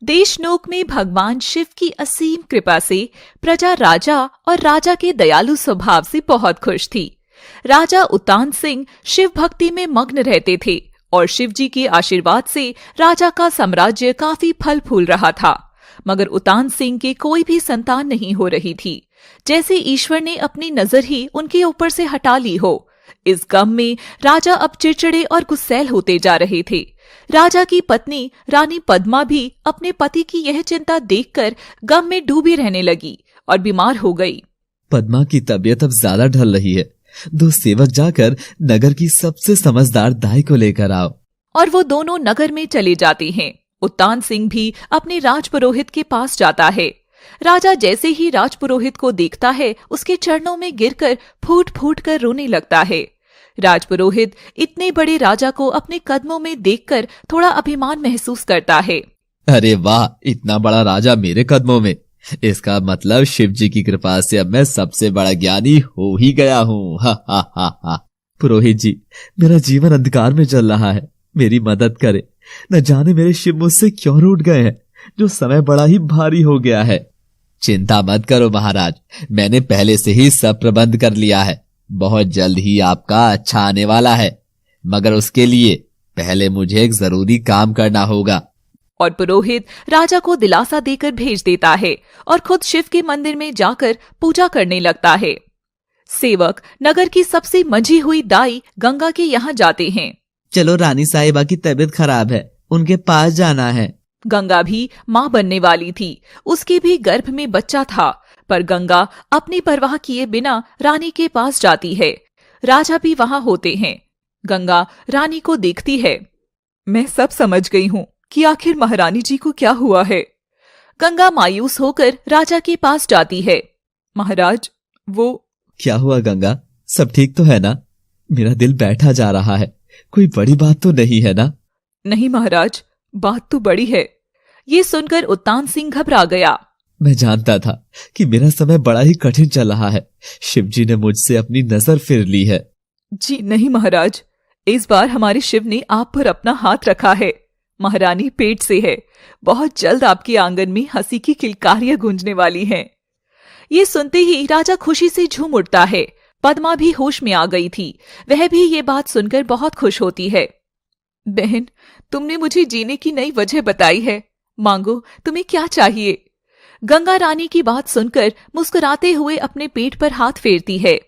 देशनोक में भगवान शिव की असीम कृपा से प्रजा राजा और राजा के दयालु स्वभाव से बहुत खुश थी। राजा उतान सिंह शिव भक्ति में मग्न रहते थे और शिव जी के आशीर्वाद से राजा का साम्राज्य काफी फल फूल रहा था। मगर उतान सिंह के कोई भी संतान नहीं हो रही थी, जैसे ईश्वर ने अपनी नजर ही उनके ऊपर से हटा ली हो। इस गम में राजा अब चिड़चिड़े और गुस्सैल होते जा रहे थे। राजा की पत्नी रानी पद्मा भी अपने पति की यह चिंता देखकर गम में डूबी रहने लगी और बीमार हो गई। पद्मा की तबीयत अब ज्यादा ढल रही है। 2 सेवक जाकर नगर की सबसे समझदार दाई को लेकर आओ। और वो दोनों नगर में चले जाते हैं। उतान सिंह भी अपने राजपुरोहित के पास जाता है। राजा जैसे ही राजपुरोहित को देखता है, उसके चरणों में गिरकर फूट फूट कर रोने लगता है। राजपुरोहित इतने बड़े राजा को अपने कदमों में देखकर थोड़ा अभिमान महसूस करता है। अरे वाह, इतना बड़ा राजा मेरे कदमों में। इसका मतलब शिव जी की कृपा से अब मैं सबसे बड़ा ज्ञानी हो ही गया हूँ। हा हा हा हा। पुरोहित जी, मेरा जीवन अंधकार में चल रहा है, मेरी मदद करे। न जाने मेरे शिव मुझसे क्यों रूठ गए हैं, जो समय बड़ा ही भारी हो गया है। चिंता मत करो महाराज, मैंने पहले से ही सब प्रबंध कर लिया है। बहुत जल्द ही आपका अच्छा आने वाला है, मगर उसके लिए पहले मुझे एक जरूरी काम करना होगा। और पुरोहित राजा को दिलासा देकर भेज देता है और खुद शिव के मंदिर में जाकर पूजा करने लगता है। सेवक नगर की सबसे मंझी हुई दाई गंगा के यहाँ जाते हैं। चलो, रानी साहिबा की तबीयत खराब है, उनके पास जाना है। गंगा भी माँ बनने वाली थी, उसके भी गर्भ में बच्चा था, पर गंगा अपनी परवाह किए बिना रानी के पास जाती है। राजा भी वहाँ होते हैं। गंगा रानी को देखती है। मैं सब समझ गई हूँ कि आखिर महारानी जी को क्या हुआ है। गंगा मायूस होकर राजा के पास जाती है। महाराज, वो क्या हुआ गंगा? सब ठीक तो है ना? मेरा दिल बैठा जा रहा है, कोई बड़ी बात तो नहीं है ना? नहीं महाराज, बात तो बड़ी है। ये सुनकर उतान सिंह घबरा गया। मैं जानता था कि मेरा समय बड़ा ही कठिन चल रहा है। शिव जी ने मुझसे अपनी नजर फिर ली है। जी नहीं महाराज, इस बार हमारे शिव ने आप पर अपना हाथ रखा है। महारानी पेट से है, बहुत जल्द आपके आंगन में हंसी की किलकारियां गूंजने वाली हैं। ये सुनते ही राजा खुशी से झूम उठता है। पद्मा भी होश में आ गई थी, वह भी ये बात सुनकर बहुत खुश होती है। बहन, तुमने मुझे जीने की नई वजह बताई है, मांगो, तुम्हें क्या चाहिए? गंगा रानी की बात सुनकर मुस्कुराते हुए अपने पेट पर हाथ फेरती है।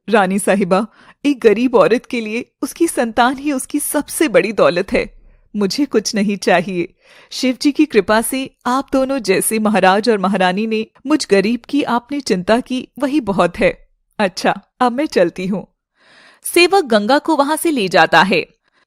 रानी साहिबा, एक गरीब औरत के लिए उसकी संतान ही उसकी सबसे बड़ी दौलत है। मुझे कुछ नहीं चाहिए। शिव जी की कृपा से आप दोनों जैसे महाराज और महारानी ने मुझ गरीब की आपने चिंता की, वही बहुत है। अच्छा, अब मैं चलती हूँ। सेवक गंगा को वहां से ले जाता है।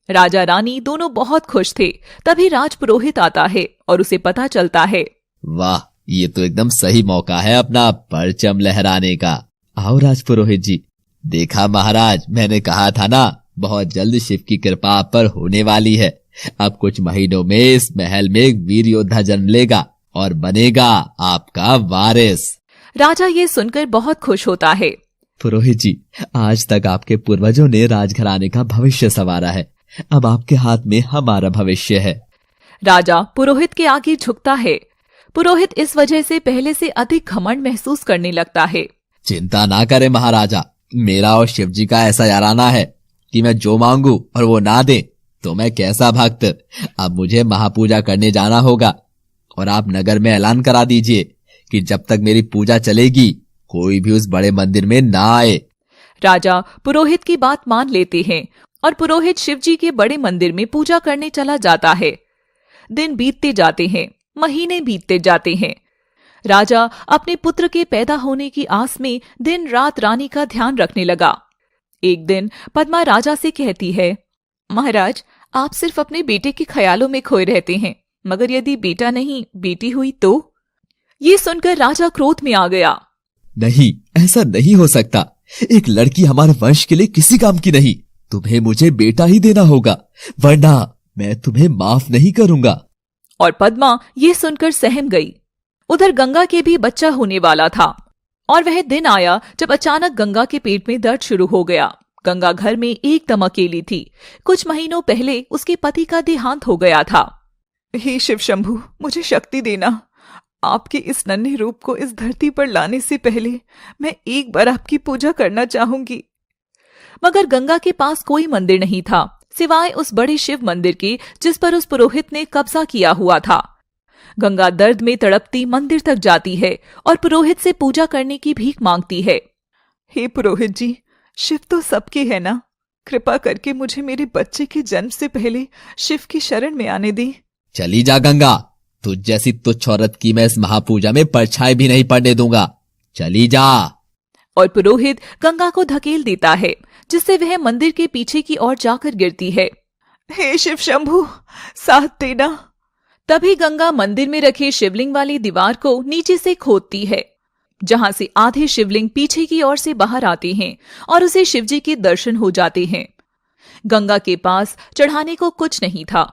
राजा रानी दोनों बहुत खुश थे। तभी राजपुरोहित आता है और उसे पता चलता है। वाह, ये तो एकदम सही मौका है अपना परचम लहराने का। आओ राजपुरोहित जी। देखा महाराज, मैंने कहा था ना, बहुत जल्द शिव की कृपा आप पर होने वाली है। अब कुछ महीनों में इस महल में एक वीर योद्धा जन्म लेगा और बनेगा आपका वारिस। राजा ये सुनकर बहुत खुश होता है। पुरोहित जी, आज तक आपके पूर्वजों ने राजघराने का भविष्य संवारा है, अब आपके हाथ में हमारा भविष्य है। राजा पुरोहित के आगे झुकता है। पुरोहित इस वजह से पहले से अधिक घमंड महसूस करने लगता है। चिंता ना करें महाराजा, मेरा और शिव जी का ऐसा याराना है कि मैं जो मांगू और वो ना दे तो मैं कैसा भक्त। अब मुझे महापूजा करने जाना होगा और आप नगर में ऐलान करा दीजिए कि जब तक मेरी पूजा चलेगी कोई भी उस बड़े मंदिर में ना आए। राजा पुरोहित की बात मान लेते हैं और पुरोहित शिव जी के बड़े मंदिर में पूजा करने चला जाता है। दिन बीतते जाते हैं, महीने बीतते जाते हैं। राजा अपने पुत्र के पैदा होने की आस में दिन रात रानी का ध्यान रखने लगा। एक दिन पद्मा राजा से कहती है, महाराज, आप सिर्फ अपने बेटे के ख्यालों में खोए रहते हैं, मगर यदि बेटा नहीं बेटी हुई तो? ये सुनकर राजा क्रोध में आ गया। नहीं, ऐसा नहीं हो सकता। एक लड़की हमारे वंश के लिए किसी काम की नहीं। तुम्हें मुझे बेटा ही देना होगा, वरना मैं तुम्हें माफ नहीं करूंगा। और पद्मा ये सुनकर सहम गई। उधर गंगा के भी बच्चा होने वाला था और वह दिन आया जब अचानक गंगा के पेट में दर्द शुरू हो गया। गंगा घर में एकदम अकेली थी। कुछ महीनों पहले उसके पति का देहांत हो गया था। हे शिव शंभु, मुझे शक्ति देना। आपके इस नन्हे रूप को इस धरती पर लाने से पहले मैं एक बार आपकी पूजा करना चाहूंगी। मगर गंगा के पास कोई मंदिर नहीं था सिवाय उस बड़े शिव मंदिर के जिस पर उस पुरोहित ने कब्जा किया हुआ था। गंगा दर्द में तड़पती मंदिर तक जाती है और पुरोहित से पूजा करने की भीख मांगती है। हे पुरोहित जी, शिव तो सबके है ना, कृपा करके मुझे मेरे बच्चे के जन्म से पहले शिव की शरण में आने दी। चली जा गंगा, तुझ जैसी तुच्छ औरत की मैं इस महापूजा में परछाई भी नहीं पड़ने दूंगा। चली जा। और पुरोहित गंगा को धकेल देता है जिससे वह मंदिर के पीछे की ओर जाकर गिरती है। हे शिव शंभु, साथ देना। तभी गंगा मंदिर में रखे शिवलिंग वाली दीवार को नीचे से खोदती है, जहां से आधे शिवलिंग पीछे की ओर से बाहर आते हैं और उसे शिवजी के दर्शन हो जाते हैं। गंगा के पास चढ़ाने को कुछ नहीं था।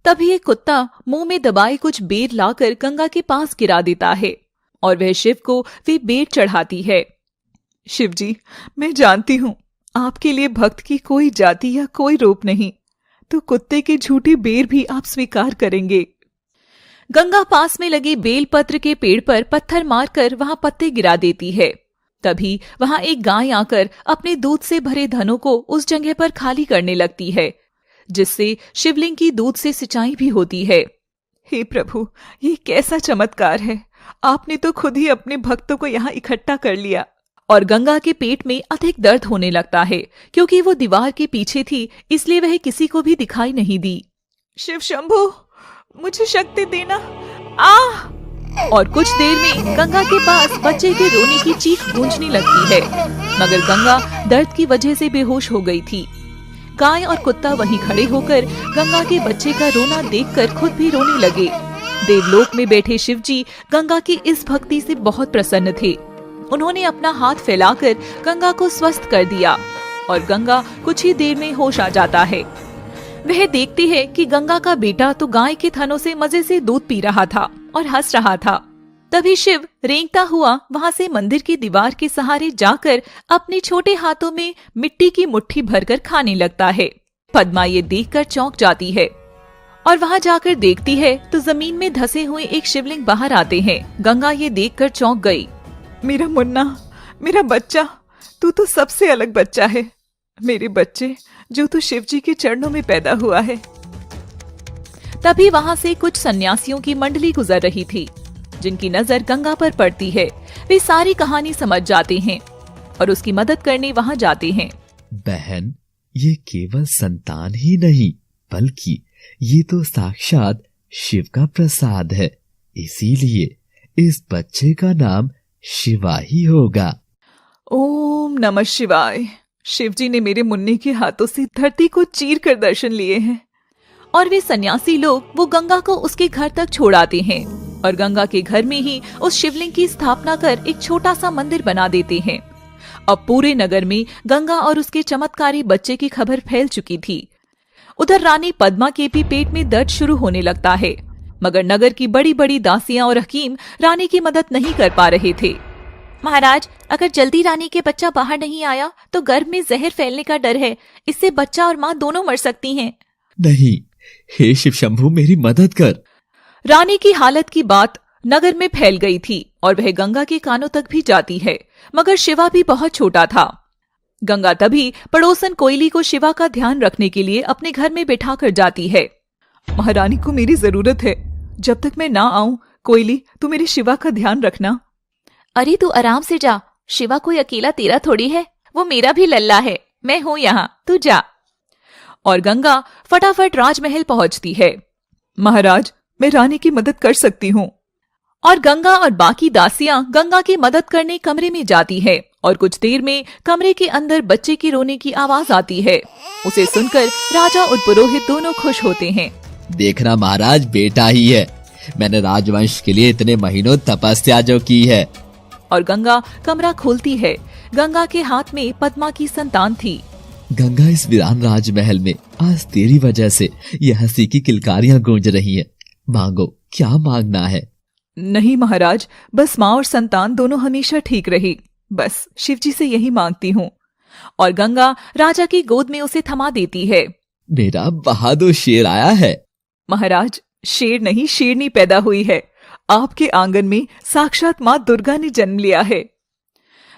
तभी एक कुत्ता मुंह में दबाए कुछ बेर लाकर गंगा के पास गिरा देता है और वह शिव को वे बेर चढ़ाती है। शिवजी, मैं जानती हूं आपके लिए भक्त की कोई जाति या कोई रूप नहीं, तो कुत्ते के झूठी बेर भी आप स्वीकार करेंगे। गंगा पास में लगे बेलपत्र के पेड़ पर पत्थर मारकर वहां पत्ते गिरा देती है। तभी वहां एक गाय आकर अपने दूध से भरे धनों को उस जगह पर खाली करने लगती है, जिससे शिवलिंग की दूध से सिंचाई भी होती है। हे प्रभु, ये कैसा चमत्कार है। आपने तो खुद ही अपने भक्तों को यहाँ इकट्ठा कर लिया। और गंगा के पेट में अधिक दर्द होने लगता है क्योंकि वो दीवार के पीछे थी, इसलिए वह किसी को भी दिखाई नहीं दी। शिव शंभु, मुझे शक्ति देना। और कुछ देर में गंगा के पास बच्चे के रोने की चीख गूंजने लगती है, मगर गंगा दर्द की वजह से बेहोश हो गई थी। गाय और कुत्ता वहीं खड़े होकर गंगा के बच्चे का रोना देखकर खुद भी रोने लगे। देवलोक में बैठे शिवजी गंगा की इस भक्ति से बहुत प्रसन्न थे। उन्होंने अपना हाथ फैलाकर गंगा को स्वस्थ कर दिया और गंगा कुछ ही देर में होश आ जाता है। वह देखती है कि गंगा का बेटा तो गाय के थनों से मजे से दूध पी रहा था और हंस रहा था। तभी शिव रेंगता हुआ वहां से मंदिर की दीवार के सहारे जाकर अपने छोटे हाथों में मिट्टी की मुट्ठी भरकर खाने लगता है। पद्मा ये देखकर चौंक जाती है और वहां जाकर देखती है तो जमीन में धसे हुए एक शिवलिंग बाहर आते हैं। गंगा ये देखकर चौंक गई। मेरा मुन्ना, मेरा बच्चा, तू तो सबसे अलग बच्चा है। मेरे बच्चे, जो तू शिवजी के चरणों में पैदा हुआ है। तभी वहां से कुछ सन्यासियों की मंडली गुजर रही थी, जिनकी नजर गंगा पर पड़ती है। वे सारी कहानी समझ जाते हैं और उसकी मदद करने वहां जाते हैं। बहन, ये केवल संतान ही नहीं बल्कि ये तो साक्षात शिव का प्रसाद है, इसीलिए इस बच्चे का नाम शिवा ही होगा। ओम नमः शिवाय। शिवजी ने मेरे मुन्ने के हाथों से धरती को चीर कर दर्शन लिए हैं। और वे सन्यासी लोग वो गंगा को उसके घर तक छोड़ाते हैं और गंगा के घर में ही उस शिवलिंग की स्थापना कर एक छोटा सा मंदिर बना देते हैं। अब पूरे नगर में गंगा और उसके चमत्कारी बच्चे की खबर फैल चुकी थी। उधर रानी पद्मा के भी पेट में दर्द शुरू होने लगता है, मगर नगर की बड़ी बड़ी दासियां और हकीम रानी की मदद नहीं कर पा रहे थे। महाराज, अगर जल्दी रानी के बच्चा बाहर नहीं आया तो गर्भ में जहर फैलने का डर है। इससे बच्चा और माँ दोनों मर सकती हैं। नहीं, हे शिव शंभु, मेरी मदद कर। रानी की हालत की बात नगर में फैल गई थी और वह गंगा के कानों तक भी जाती है, मगर शिवा भी बहुत छोटा था। गंगा तभी पड़ोसन कोयली को शिवा का ध्यान रखने के लिए अपने घर में बैठा कर जाती है। महारानी को मेरी जरूरत है। जब तक मैं ना आऊं, कोयली तू मेरे शिवा का ध्यान रखना। अरे तू आराम से जा, शिवा कोई अकेला तेरा थोड़ी है, वो मेरा भी लल्ला है। मैं हूं यहाँ, तू जा। और गंगा फटाफट राजमहल पहुंचती है। महाराज, मैं रानी की मदद कर सकती हूँ। और गंगा और बाकी दासियां गंगा की मदद करने कमरे में जाती है और कुछ देर में कमरे के अंदर बच्चे के रोने की आवाज आती है। उसे सुनकर राजा और पुरोहित दोनों खुश होते हैं। देखना महाराज, बेटा ही है। मैंने राजवंश के लिए इतने महीनों तपस्या जो की है। और गंगा कमरा खोलती है। गंगा के हाथ में पद्मा की संतान थी। गंगा, इस वीरान राजमहल में आज तेरी वजह से यह हंसी की किलकारियां गूंज रही हैं। मांगो, क्या मांगना है? नहीं महाराज, बस माँ और संतान दोनों हमेशा ठीक रही, बस शिवजी से यही मांगती हूँ। और गंगा राजा की गोद में उसे थमा देती है। मेरा बहादुर शेर आया है। महाराज, शेर नहीं शेरनी पैदा हुई है। आपके आंगन में साक्षात माँ दुर्गा ने जन्म लिया है।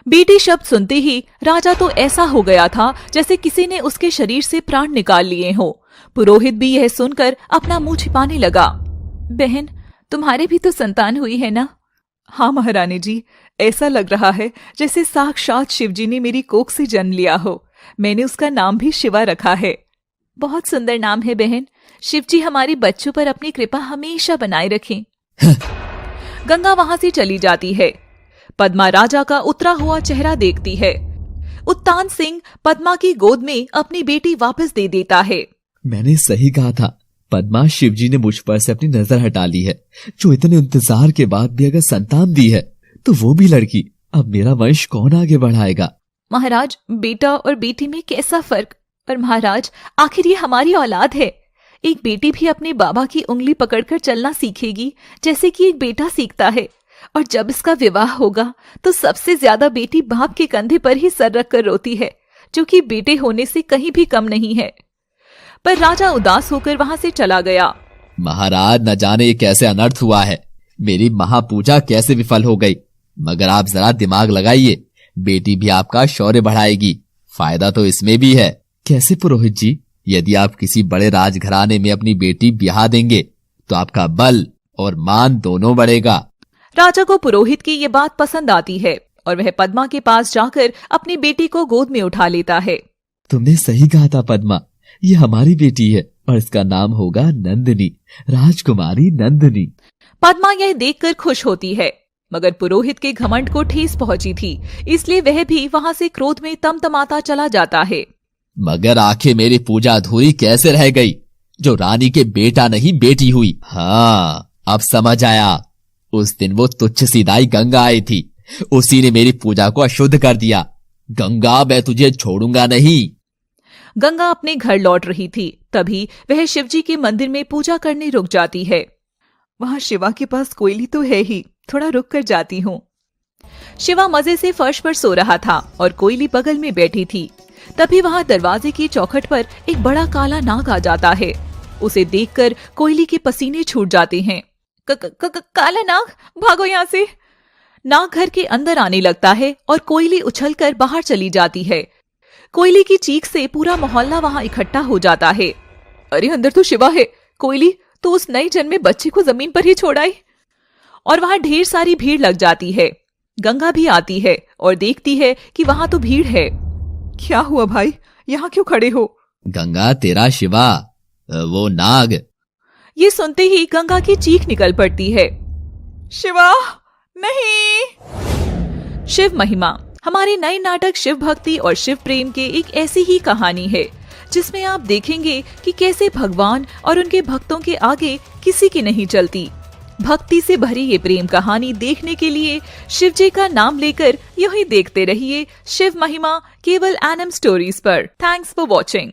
बेटी शब्द सुनते ही राजा तो ऐसा हो गया था जैसे किसी ने उसके शरीर से प्राण निकाल लिए हो। पुरोहित भी यह सुनकर अपना मुंह छिपाने लगा। बहन, तुम्हारे भी तो संतान हुई है ना? हाँ महारानी जी, ऐसा लग रहा है जैसे साक्षात शिवजी ने मेरी कोख से जन्म लिया हो। मैंने उसका नाम भी शिवा रखा है। बहुत सुंदर नाम है बहन। शिवजी हमारी बच्चों पर अपनी कृपा हमेशा बनाए रखें। गंगा वहां से चली जाती है। पद्मा राजा का उतरा हुआ चेहरा देखती है। उत्तान सिंह पद्मा की गोद में अपनी बेटी वापस दे देता है। मैंने सही कहा था, पद्मा, शिवजी ने मुझ पर से अपनी नजर हटा ली है। जो इतने इंतजार के बाद भी अगर संतान दी है तो वो भी लड़की। अब मेरा वंश कौन आगे बढ़ाएगा? महाराज, बेटा और बेटी में कैसा फर्क? पर महाराज, आखिर ये हमारी औलाद है। एक बेटी भी अपने बाबा की उंगली पकड़कर चलना सीखेगी जैसे कि एक बेटा सीखता है। और जब इसका विवाह होगा तो सबसे ज्यादा बेटी बाप के कंधे पर ही सर रखकर रोती है, जो कि बेटे होने से कहीं भी कम नहीं है। पर राजा उदास होकर वहां से चला गया। महाराज, न जाने ये कैसे अनर्थ हुआ है। मेरी महापूजा कैसे विफल हो गई। मगर आप जरा दिमाग लगाइए, बेटी भी आपका शौर्य बढ़ाएगी। फायदा तो इसमें भी है। कैसे पुरोहित जी? यदि आप किसी बड़े राजघराने में अपनी बेटी ब्याह देंगे तो आपका बल और मान दोनों बढ़ेगा। राजा को पुरोहित की ये बात पसंद आती है और वह पद्मा के पास जाकर अपनी बेटी को गोद में उठा लेता है। तुमने सही कहा था पद्मा, ये हमारी बेटी है और इसका नाम होगा नंदिनी, राजकुमारी नंदिनी। पद्मा यह देखकर खुश होती है, मगर पुरोहित के घमंड को ठेस पहुंची थी, इसलिए वह भी वहां से क्रोध में तमतमाता चला जाता है। मगर आखिर मेरी पूजा अधूरी कैसे रह गई, जो रानी के बेटा नहीं बेटी हुई। हाँ, अब समझ आया। उस दिन वो तुच्छ सीधाई गंगा आई थी, उसी ने मेरी पूजा को अशुद्ध कर दिया। गंगा, मैं तुझे छोड़ूंगा नहीं। गंगा अपने घर लौट रही थी, तभी वह शिवजी के मंदिर में पूजा करने रुक जाती है। वहां शिवा के पास कोयली तो है ही, थोड़ा रुक कर जाती हूँ। शिवा मजे से फर्श पर सो रहा था और कोयली बगल में बैठी थी। तभी वहां दरवाजे की चौखट पर एक बड़ा काला नाग आ जाता है। उसे देखकर कोयली के पसीने छूट जाते हैं। काला नाग, भागो यहाँ से। नाग घर के अंदर आने लगता है और कोयली उछलकर बाहर चली जाती है। कोयली की चीख से पूरा मोहल्ला वहां इकट्ठा हो जाता है। अरे अंदर तो शिवा है। कोयली तो उस नई जन्मे बच्चे को जमीन पर ही छोड़ आई। और वहां ढेर सारी भीड़ लग जाती है। गंगा भी आती है और देखती है कि वहां तो भीड़ है। क्या हुआ भाई, यहाँ क्यों खड़े हो? गंगा, तेरा शिवा, वो नाग। ये सुनते ही गंगा की चीख निकल पड़ती है। शिवा नहीं। शिव महिमा हमारे नए नाटक शिव भक्ति और शिव प्रेम के एक ऐसी ही कहानी है, जिसमें आप देखेंगे कि कैसे भगवान और उनके भक्तों के आगे किसी की नहीं चलती। भक्ति से भरी ये प्रेम कहानी देखने के लिए शिवजी का नाम लेकर यूं ही देखते रहिए शिव महिमा केवल एनएम स्टोरीज पर। Thanks for watching.